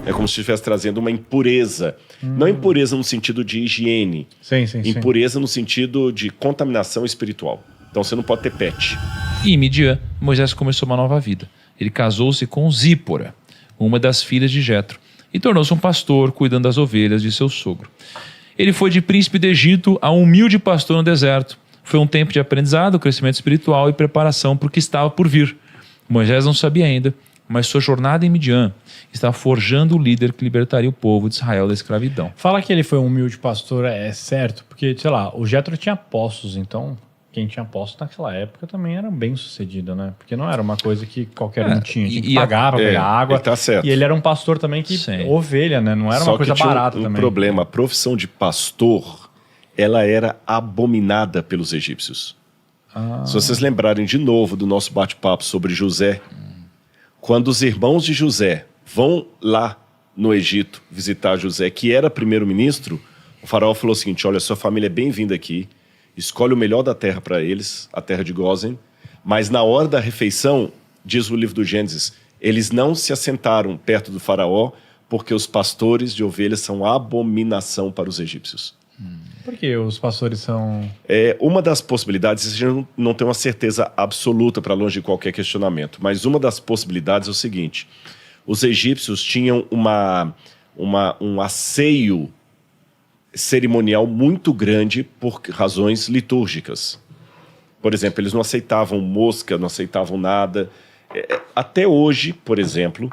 É como se estivesse trazendo uma impureza. Não impureza no sentido de higiene. Sim. Impureza no sentido de contaminação espiritual. Então você não pode ter pet. E em Midian, Moisés começou uma nova vida. Ele casou-se com Zípora, uma das filhas de Jetro, e tornou-se um pastor cuidando das ovelhas de seu sogro. Ele foi de príncipe do Egito a um humilde pastor no deserto. Foi um tempo de aprendizado, crescimento espiritual e preparação para o que estava por vir. Moisés não sabia ainda, mas sua jornada em Midian estava forjando o líder que libertaria o povo de Israel da escravidão. Fala que ele foi um humilde pastor, é certo, porque, sei lá, o Jetro tinha postos, então quem tinha postos naquela época também era bem sucedido, né? Porque não era uma coisa que qualquer um tinha que pagar pra pegar água. Ele tá certo. E ele era um pastor também que ovelha, né? Não era uma coisa barata também. O problema, a profissão de pastor, ela era abominada pelos egípcios. Se vocês lembrarem de novo do nosso bate-papo sobre José, quando os irmãos de José vão lá no Egito visitar José, que era primeiro-ministro, o faraó falou o seguinte: olha, sua família é bem-vinda aqui, escolhe o melhor da terra para eles, a terra de Gósen, mas na hora da refeição, diz o livro do Gênesis, eles não se assentaram perto do faraó porque os pastores de ovelhas são abominação para os egípcios. Por que os pastores são... Uma das possibilidades, a gente não tem uma certeza absoluta para longe de qualquer questionamento, mas uma das possibilidades é o seguinte: os egípcios tinham um asseio cerimonial muito grande por razões litúrgicas. Por exemplo, eles não aceitavam mosca, não aceitavam nada. Até hoje, por exemplo,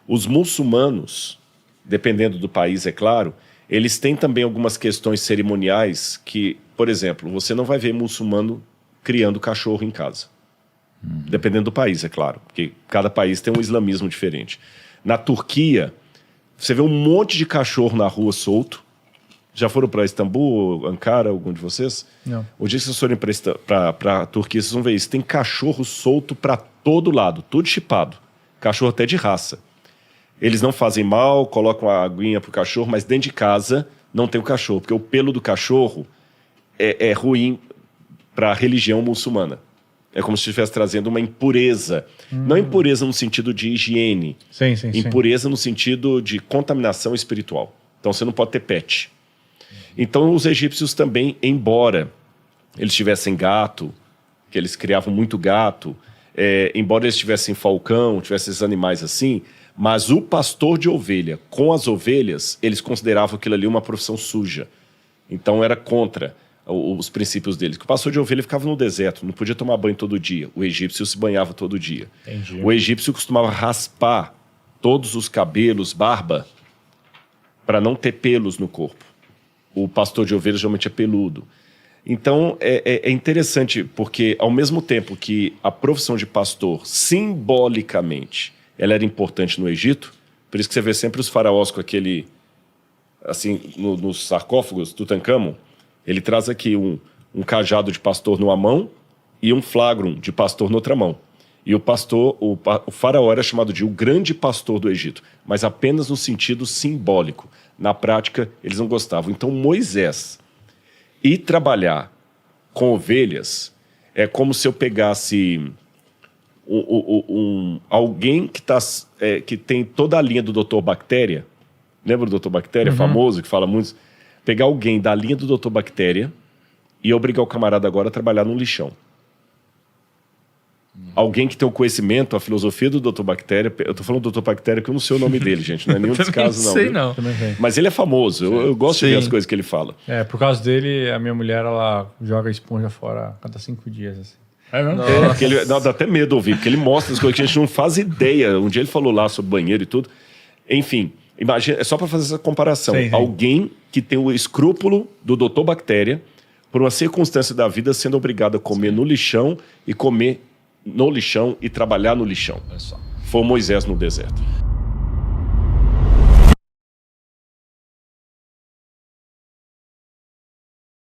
os muçulmanos, dependendo do país, é claro, eles têm também algumas questões cerimoniais que, por exemplo, você não vai ver muçulmano criando cachorro em casa. Dependendo do país, é claro, porque cada país tem um islamismo diferente. Na Turquia, você vê um monte de cachorro na rua solto. Já foram para Istambul, Ankara, algum de vocês? Não. O dia que vocês forem para a Turquia, vocês vão ver isso. Tem cachorro solto para todo lado, tudo chipado. Cachorro até de raça. Eles não fazem mal, colocam a aguinha pro cachorro, mas dentro de casa não tem o cachorro, porque o pelo do cachorro é ruim para a religião muçulmana. É como se estivesse trazendo uma impureza. Não impureza no sentido de higiene. Sim. Impureza no sentido de contaminação espiritual. Então você não pode ter pet. Então os egípcios também, embora eles tivessem gato, que eles criavam muito gato, embora eles tivessem falcão, tivessem esses animais assim, mas o pastor de ovelha com as ovelhas, eles consideravam aquilo ali uma profissão suja. Então era contra os princípios deles. Que o pastor de ovelha ficava no deserto, não podia tomar banho todo dia. O egípcio se banhava todo dia. Entendi. O egípcio costumava raspar todos os cabelos, barba, para não ter pelos no corpo. O pastor de ovelhas geralmente é peludo. Então é interessante, porque ao mesmo tempo que a profissão de pastor, simbolicamente, ela era importante no Egito, por isso que você vê sempre os faraós com aquele, assim, nos sarcófagos, Tutankhamon, ele traz aqui um cajado de pastor numa mão e um flagrum de pastor na outra mão. E o faraó era chamado de o grande pastor do Egito, mas apenas no sentido simbólico. Na prática, eles não gostavam. Então, Moisés ir trabalhar com ovelhas é como se eu pegasse alguém que tem toda a linha do Dr. Bactéria. Lembra do Dr. Bactéria, famoso, que fala muito? Pegar alguém da linha do Dr. Bactéria e obrigar o camarada agora a trabalhar no lixão. Alguém que tem o conhecimento, a filosofia do Dr. Bactéria. Eu tô falando do Dr. Bactéria que eu não sei o nome dele, gente. Não é nenhum dos casos, não. Sei, não. Mas ele é famoso. Eu gosto de ver as coisas que ele fala. Por causa dele, a minha mulher, ela joga a esponja fora a cada 5 dias, assim. Dá até medo de ouvir, porque ele mostra as coisas que a gente não faz ideia. Um dia ele falou lá sobre banheiro e tudo. Enfim, imagina, é só para fazer essa comparação. Sim. Alguém que tem o escrúpulo do Dr. Bactéria, por uma circunstância da vida, sendo obrigado a comer no lixão e comer no lixão e trabalhar no lixão. Foi Moisés no deserto.